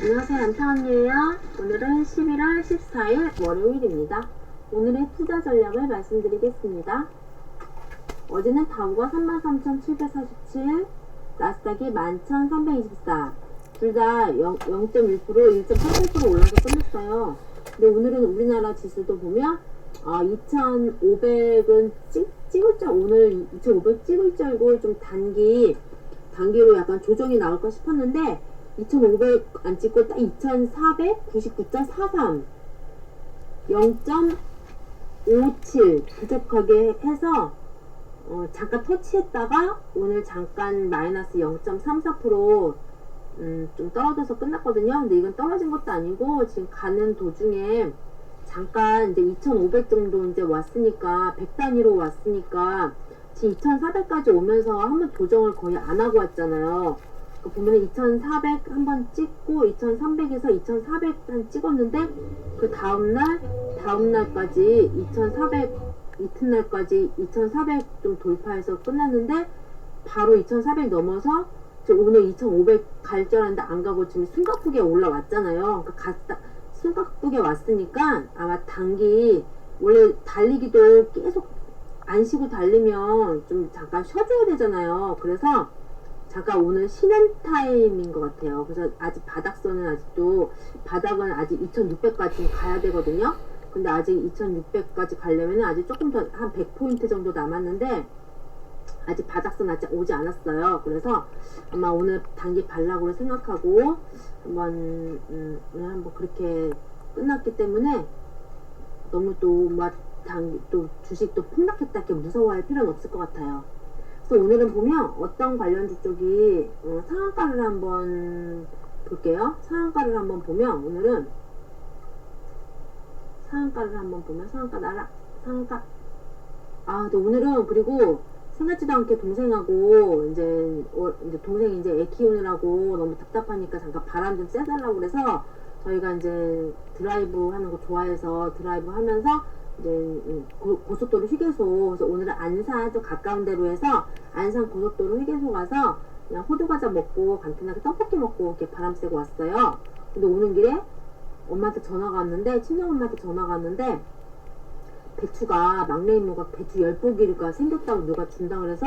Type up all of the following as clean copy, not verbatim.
안녕하세요. 안타언니에요. 오늘은 11월 14일 월요일입니다. 오늘의 투자 전략을 말씀드리겠습니다. 어제는 다우가 33,747, 나스닥이 11,324, 둘 다 0.1%, 1.88% 올라서 끝났어요. 근데 오늘은 우리나라 지수도 보면 2,500은 찍을 줄, 오늘 2,500 찍을 줄 알고 좀 단기로 약간 조정이 나올까 싶었는데 2,500 안 찍고 딱 2,499.43 0.57 부족하게 해서 잠깐 터치했다가 오늘 잠깐 마이너스 0.34% 좀 떨어져서 끝났거든요. 근데 이건 떨어진 것도 아니고 지금 가는 도중에 잠깐 이제 2,500 정도 이제 왔으니까 100단위로 왔으니까 지금 2,400까지 오면서 한번 조정을 거의 안 하고 왔잖아요. 보면 2,400 한번 찍고 2,300에서 2,400 한 찍었는데 그 다음날까지 2,400 이튿날까지 2,400 좀 돌파해서 끝났는데 바로 2,400 넘어서 지금 오늘 2,500 갈 줄 알았는데 안 가고 지금 숨가쁘게 올라왔잖아요. 그러니까 숨가쁘게 왔으니까 아마 단기 원래 달리기도 계속 안 쉬고 달리면 좀 잠깐 쉬어줘야 되잖아요. 그래서 잠깐 오늘 쉬는 타임인 것 같아요. 그래서 아직 바닥은 아직 2,600까지 가야 되거든요. 근데 아직 2,600까지 가려면 아직 조금 더 한 100포인트 정도 남았는데 아직 바닥선 아직 오지 않았어요. 그래서 아마 오늘 단기 발락으로 생각하고 오늘 한번 그렇게 끝났기 때문에 너무 또 주식도 폭락했다 이렇게 무서워할 필요는 없을 것 같아요. 그래서 오늘은 보면 어떤 관련주 쪽이 상한가를 한번 볼게요. 상한가를 한번 보면 오늘은 근데 오늘은 그리고 생각지도 않게 동생하고 이제 동생이 이제 애 키우느라고 너무 답답하니까 잠깐 바람 좀 쐬달라고 그래서 저희가 이제 드라이브 하는 거 좋아해서 드라이브 하면서 이제 고속도로 휴게소, 그래서 오늘은 안산 좀 가까운 데로 해서 안산 고속도로 휴게소 가서 그냥 호두과자 먹고 간단하게 떡볶이 먹고 이렇게 바람 쐬고 왔어요. 근데 오는 길에 엄마한테 전화가 왔는데, 친정엄마한테 전화가 왔는데 배추가 막내 이모가 배추 10포기가 생겼다고 누가 준다 그래서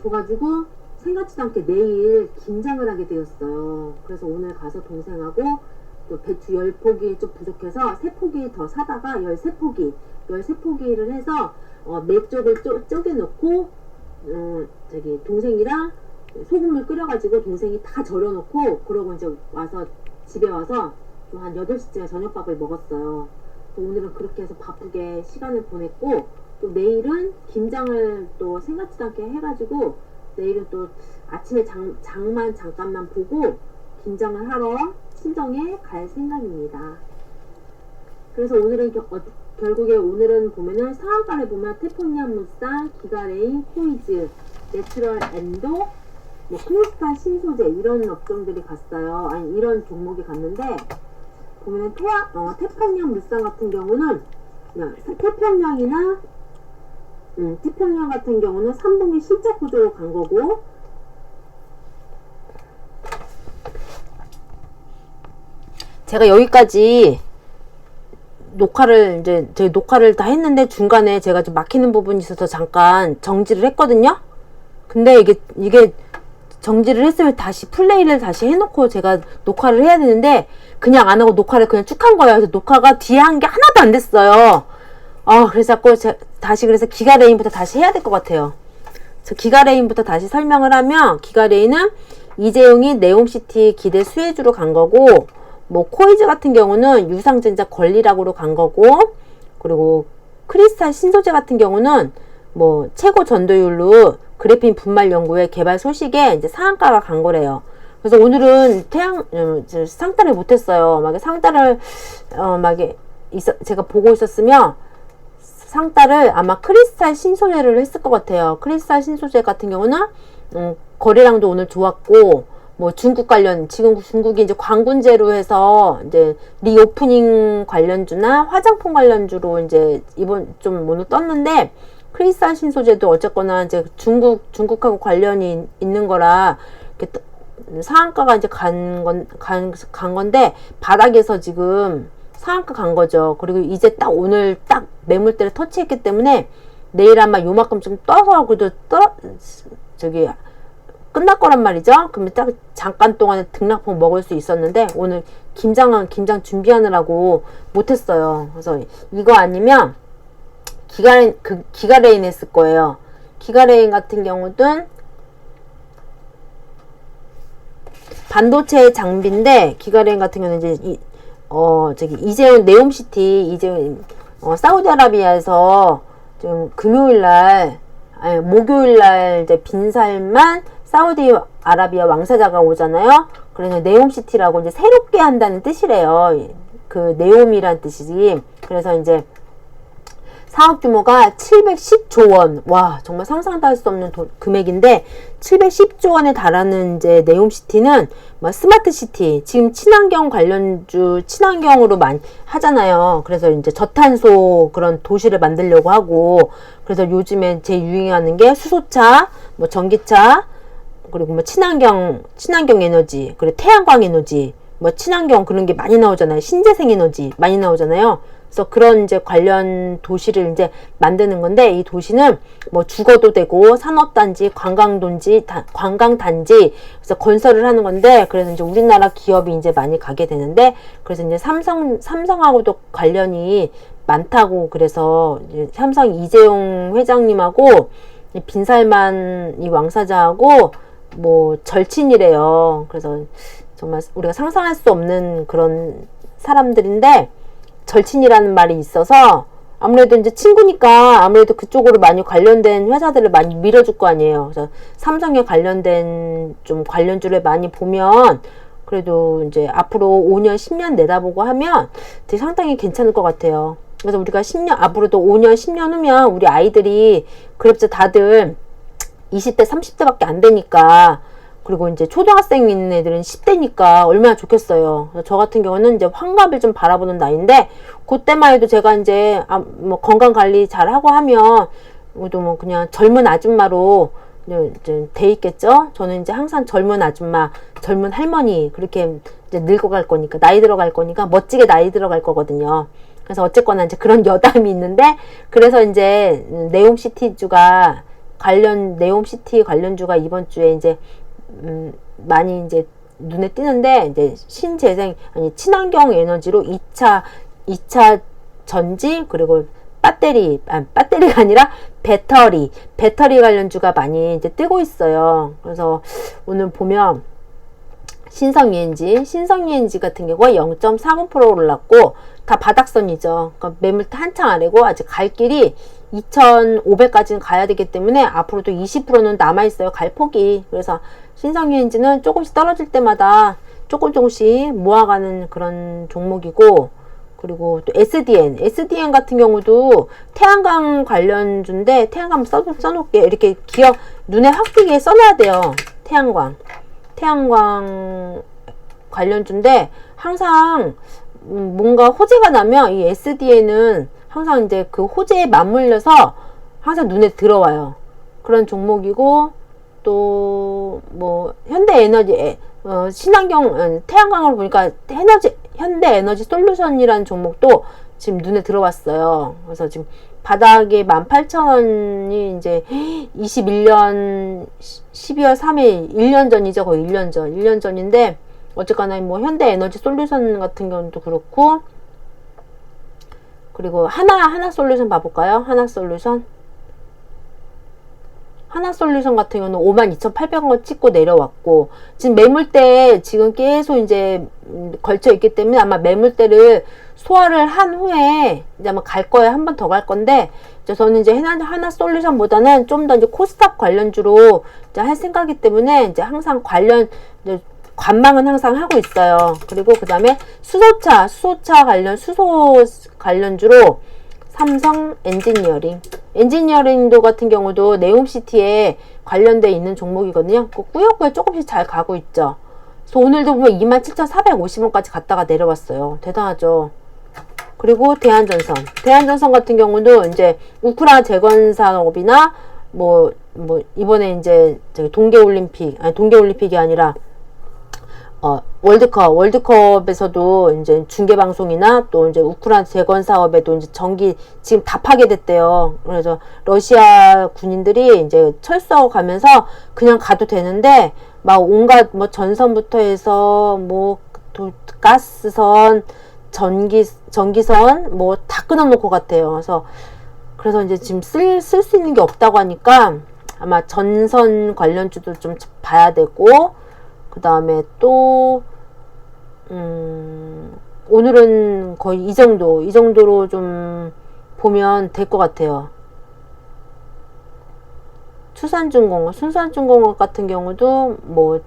줘가지고 생각지도 않게 내일 김장을 하게 되었어요. 그래서 오늘 가서 동생하고 또 배추 10포기 좀 부족해서 3포기 더 사다가 13포기를 해서 네 쪽을 쪼개 놓고 동생이랑 소금을 끓여가지고 동생이 다 절여 놓고 그러고 이제 집에 와서 좀 한 8시쯤에 저녁밥을 먹었어요. 오늘은 그렇게 해서 바쁘게 시간을 보냈고 또 내일은 김장을 또 생각지도 않게 해가지고 내일은 또 아침에 장만 잠깐만 보고 김장을 하러 친정에 갈 생각입니다. 그래서 오늘은 결국에 오늘은 보면은 상한가를 보면 태풍야물산, 기가레인, 코이즈, 내추럴 엔도, 크리스탈 신소재 이런 업종들이 갔어요. 아니 이런 종목이 갔는데 보면은 태평양 물산 같은 경우는 태평양 같은 경우는 3분기 실적 구조로 간 거고 제가 여기까지 저희 녹화를 다 했는데 중간에 제가 좀 막히는 부분이 있어서 잠깐 정지를 했거든요. 근데 이게 정지를 했으면 다시 플레이를 다시 해놓고 제가 녹화를 해야 되는데 그냥 안 하고 녹화를 그냥 쭉 한 거예요. 그래서 녹화가 뒤에 한 게 하나도 안 됐어요. 그래서 그래서 기가레인부터 다시 해야 될 것 같아요. 기가레인부터 다시 설명을 하면 기가레인은 이재용이 네옴시티 기대 수혜주로 간 거고 코이즈 같은 경우는 유상증자 권리락으로 간 거고 그리고 크리스탈 신소재 같은 경우는 최고 전도율로 그래핀 분말 연구의 개발 소식에 이제 상한가가 간 거래요. 그래서 오늘은 상따를 못했어요. 상따를 제가 보고 있었으면 상따를 아마 크리스탈 신소재를 했을 것 같아요. 크리스탈 신소재 같은 경우는 거래량도 오늘 좋았고 중국 관련 지금 중국이 이제 광군제로 해서 이제 리오프닝 관련주나 화장품 관련주로 이제 이번 좀 오늘 떴는데 크리스탈 신소재도 어쨌거나 이제 중국하고 관련이 있는 거라 이렇게 상한가가 이제 간 건데, 바닥에서 지금 상한가 간 거죠. 그리고 이제 딱 오늘 딱 매물대를 터치했기 때문에 내일 아마 요만큼 좀 떠서 그래도 저기 끝날 거란 말이죠. 그러면 딱 잠깐 동안에 등락폭 먹을 수 있었는데 오늘 김장 준비하느라고 못했어요. 그래서 이거 아니면 기가레인 했을 거예요. 기가레인 같은 경우는 반도체 장비인데, 기가레인 같은 경우는 이제 이재용 네옴시티, 이재용 사우디아라비아에서 지금 목요일날 이제 빈살만 사우디아라비아 왕세자가 오잖아요. 그래서 네옴시티라고 이제 새롭게 한다는 뜻이래요. 그 네옴이란 뜻이지. 그래서 이제 사업 규모가 710조 원. 와, 정말 상상도 할 수 없는 금액인데, 710조 원에 달하는 이제 네옴시티는 뭐 스마트시티, 지금 친환경 관련주, 친환경으로 많이 하잖아요. 그래서 이제 저탄소 그런 도시를 만들려고 하고, 그래서 요즘에 제일 유행하는 게 수소차, 뭐 전기차, 그리고 뭐 친환경 에너지, 그리고 태양광 에너지, 뭐 친환경 그런 게 많이 나오잖아요. 신재생 에너지 많이 나오잖아요. 그래서 그런 이제 관련 도시를 이제 만드는 건데, 이 도시는 뭐 주거도 되고 산업단지, 관광단지, 그래서 건설을 하는 건데, 그래서 이제 우리나라 기업이 이제 많이 가게 되는데, 그래서 이제 삼성하고도 관련이 많다고, 그래서 이제 삼성 이재용 회장님하고 빈살만 이 왕사자하고 뭐 절친이래요. 그래서 정말 우리가 상상할 수 없는 그런 사람들인데, 절친이라는 말이 있어서 아무래도 이제 친구니까 아무래도 그쪽으로 많이 관련된 회사들을 많이 밀어줄 거 아니에요. 그래서 삼성에 관련된 좀 관련주를 많이 보면 그래도 이제 앞으로 5년, 10년 내다보고 하면 되게 상당히 괜찮을 것 같아요. 그래서 우리가 앞으로도 5년, 10년 후면 우리 아이들이 그래도 다들 20대, 30대밖에 안 되니까, 그리고 이제 초등학생 있는 애들은 10대니까 얼마나 좋겠어요. 저 같은 경우는 이제 환갑을 좀 바라보는 나이인데, 그때만 해도 제가 이제 뭐 건강 관리 잘 하고 하면 또 뭐 그냥 젊은 아줌마로 이제 돼 있겠죠. 저는 이제 항상 젊은 아줌마, 젊은 할머니 그렇게 이제 늙어갈 거니까, 나이 들어갈 거니까 멋지게 나이 들어갈 거거든요. 그래서 어쨌거나 이제 그런 여담이 있는데, 그래서 이제 네옴시티 관련주가 이번 주에 이제 많이 이제 눈에 띄는데, 이제 친환경 에너지로 2차 전지, 그리고 배터리가 아니라 배터리 관련주가 많이 이제 뜨고 있어요. 그래서 오늘 보면 신성 ENG 같은 경우가 0.49% 올랐고, 다 바닥선이죠. 그러니까 매물대 한창 아래고, 아직 갈 길이 2,500까지는 가야 되기 때문에 앞으로도 20%는 남아있어요. 갈 폭이. 그래서 신성 ENG는 조금씩 떨어질 때마다 조금씩 모아가는 그런 종목이고, 그리고 또 SDN 같은 경우도 태양광 관련주인데, 태양광 써놓을게요. 이렇게 눈에 확 띄게 써놔야 돼요. 태양광 관련주인데, 항상 뭔가 호재가 나면 이 SDN은 항상 이제 그 호재에 맞물려서 항상 눈에 들어와요. 그런 종목이고, 또 뭐 현대에너지, 태양광으로 보니까 현대에너지 솔루션이라는 종목도 지금 눈에 들어왔어요. 그래서 지금 바닥에 18,000원이 이제 21년 12월 3일 1년 전이죠. 거의 1년 전인데, 어쨌거나 뭐 현대에너지 솔루션 같은 경우도 그렇고, 그리고 하나 솔루션 봐볼까요? 하나 솔루션 같은 경우는 52,800원 찍고 내려왔고, 지금 매물대 지금 계속 이제 걸쳐 있기 때문에 아마 매물대를 소화를 한 후에 이제 아마 갈 거예요. 한 번 더 갈 건데, 저는 이제 하나 솔루션보다는 좀 더 이제 코스닥 관련주로 이제 할 생각이기 때문에 이제 항상 관망은 항상 하고 있어요. 그리고 그 다음에 수소 관련주로 삼성 엔지니어링도 같은 경우도 네옴시티에 관련돼 있는 종목이거든요. 꾸역꾸역 조금씩 잘 가고 있죠. 그래서 오늘도 보면 27,450원까지 갔다가 내려왔어요. 대단하죠. 그리고 대한전선 같은 경우도 이제 우크라 재건 사업이나 뭐 이번에 이제 동계올림픽이 아니라 월드컵에서도 이제 중계방송이나 또 이제 우크라이나 재건 사업에도 이제 전기 지금 다 파괴됐대요. 그래서 러시아 군인들이 이제 철수하고 가면서 그냥 가도 되는데 막 온갖 뭐 전선부터 해서 뭐 가스선, 전기선 뭐 다 끊어놓고 갔대요. 그래서 이제 지금 쓸 수 있는 게 없다고 하니까 아마 전선 관련주도 좀 봐야 되고, 그 다음에 또 오늘은 거의 이 정도로 좀 보면 될 것 같아요. 순산중공업 같은 경우도 뭐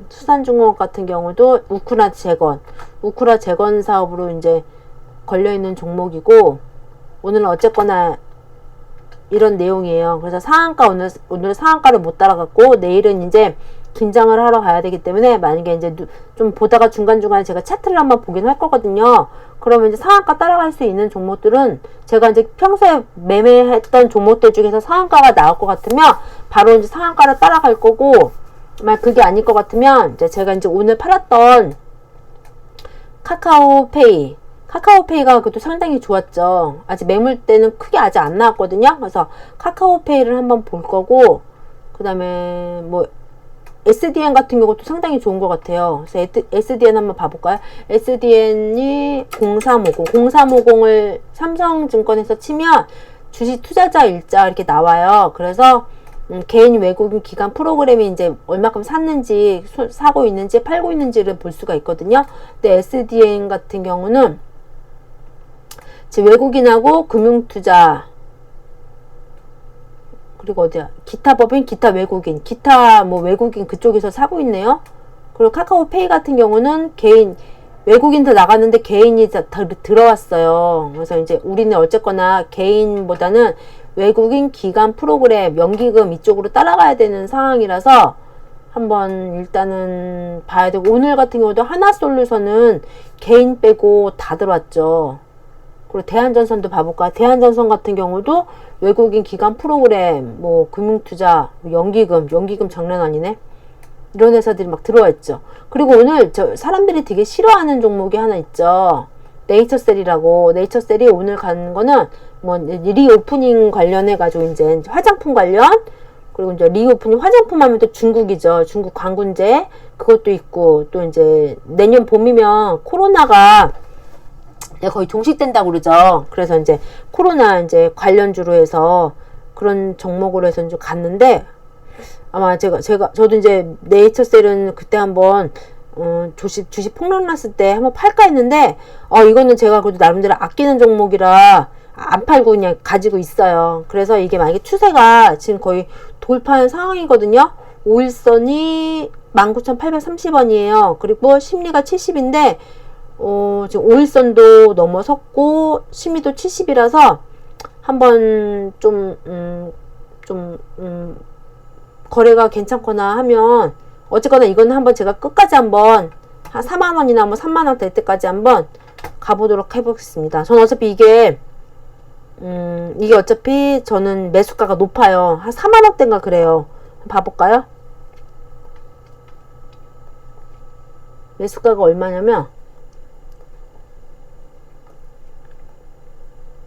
수산중공업 같은 경우도 우크라 재건 사업으로 이제 걸려있는 종목이고, 오늘은 어쨌거나 이런 내용이에요. 그래서 상한가 오늘 상한가를 못 따라갔고, 내일은 이제 긴장을 하러 가야 되기 때문에, 만약에 이제 좀 보다가 중간중간에 제가 차트를 한번 보긴 할 거거든요. 그러면 이제 상한가 따라갈 수 있는 종목들은 제가 이제 평소에 매매했던 종목들 중에서 상한가가 나올 것 같으면 바로 이제 상한가를 따라갈 거고, 만약 그게 아닐 것 같으면 이제 제가 이제 오늘 팔았던 카카오페이가 그것도 상당히 좋았죠. 아직 매물대는 크게 아직 안 나왔거든요. 그래서 카카오페이를 한번 볼 거고, 그 다음에 뭐 SDN 같은 경우도 상당히 좋은 것 같아요. 그래서 SDN 한번 봐볼까요? SDN이 0350을 삼성증권에서 치면 주식 투자자 일자 이렇게 나와요. 그래서 개인 외국인 기관 프로그램이 이제 얼마큼 샀는지, 사고 있는지 팔고 있는지를 볼 수가 있거든요. 근데 SDN 같은 경우는 지금 외국인하고 금융투자, 그리고 어디야? 기타 법인, 기타 외국인, 기타 뭐 외국인 그쪽에서 사고 있네요. 그리고 카카오페이 같은 경우는 외국인도 나갔는데 개인이 다 들어왔어요. 그래서 이제 우리는 어쨌거나 개인보다는 외국인 기관 프로그램, 연기금 이쪽으로 따라가야 되는 상황이라서 한번 일단은 봐야 되고, 오늘 같은 경우도 하나솔루션은 개인 빼고 다 들어왔죠. 그리고 대한전선도 봐볼까? 대한전선 같은 경우도 외국인 기관 프로그램, 뭐 금융투자, 연기금 장난 아니네. 이런 회사들이 막 들어와 있죠. 그리고 오늘 사람들이 되게 싫어하는 종목이 하나 있죠. 네이처셀이라고. 네이처셀이 오늘 가는 거는 뭐 리오프닝 관련해 가지고 이제 화장품 관련, 그리고 이제 리오프닝 화장품 하면 또 중국이죠. 중국 광군제 그것도 있고, 또 이제 내년 봄이면 코로나가 거의 종식된다고 그러죠. 그래서 이제 코로나 이제 관련주로 해서 그런 종목으로 해서 이제 갔는데, 아마 저도 이제 네이처셀은 그때 한번 주식 폭락 났을 때 한번 팔까 했는데, 이거는 제가 그래도 나름대로 아끼는 종목이라 안 팔고 그냥 가지고 있어요. 그래서 이게 만약에 추세가 지금 거의 돌파한 상황이거든요. 5일선이 19,830원이에요. 그리고 심리가 70인데, 지금 5일선도 넘어섰고, 심리도 70이라서, 한번 거래가 괜찮거나 하면, 어쨌거나 이거는 한번 제가 끝까지 한번, 한 4만원이나 뭐 3만원 될 때까지 한번 가보도록 해보겠습니다. 저는 어차피 이게 어차피 저는 매수가가 높아요. 한 4만원대인가 그래요. 봐볼까요? 매수가가 얼마냐면,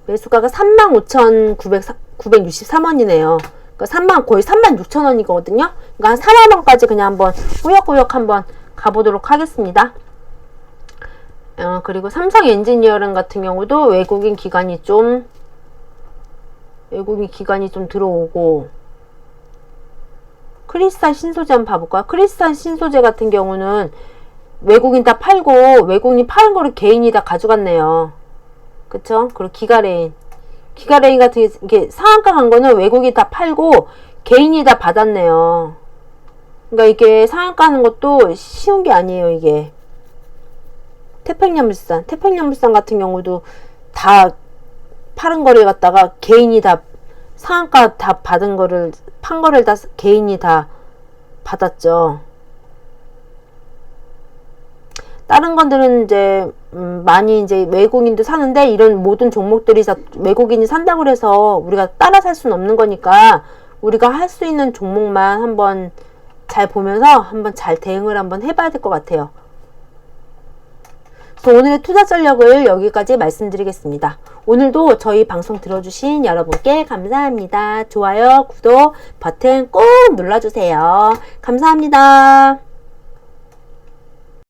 매수가가 35,963원이네요. 그러니까 거의 36,000원이거든요. 그러니까 한 4만원까지 그냥 한번 꾸역꾸역 한번 가보도록 하겠습니다. 그리고 삼성 엔지니어링 같은 경우도 외국인 기관이 좀 들어오고, 크리스탈 신소재 한번 봐볼까요? 크리스탈 신소재 같은 경우는 외국인 다 팔고, 외국인이 파는 거를 개인이 다 가져갔네요. 그쵸? 그리고 기가레인 같은 게 상한가 간 거는 외국이 다 팔고 개인이 다 받았네요. 그러니까 이게 상한가 하는 것도 쉬운 게 아니에요, 이게. 태평양물산 같은 경우도 다 파는 거를 갖다가 개인이 다 상한가 다 판 거를 다 개인이 다 받았죠. 다른 것들은 이제 많이 이제 외국인도 사는데, 이런 모든 종목들이 외국인이 산다고 해서 우리가 따라 살 수는 없는 거니까 우리가 할 수 있는 종목만 한번 잘 보면서 한번 잘 대응을 한번 해봐야 될 것 같아요. 오늘의 투자 전략을 여기까지 말씀드리겠습니다. 오늘도 저희 방송 들어주신 여러분께 감사합니다. 좋아요, 구독 버튼 꼭 눌러주세요. 감사합니다.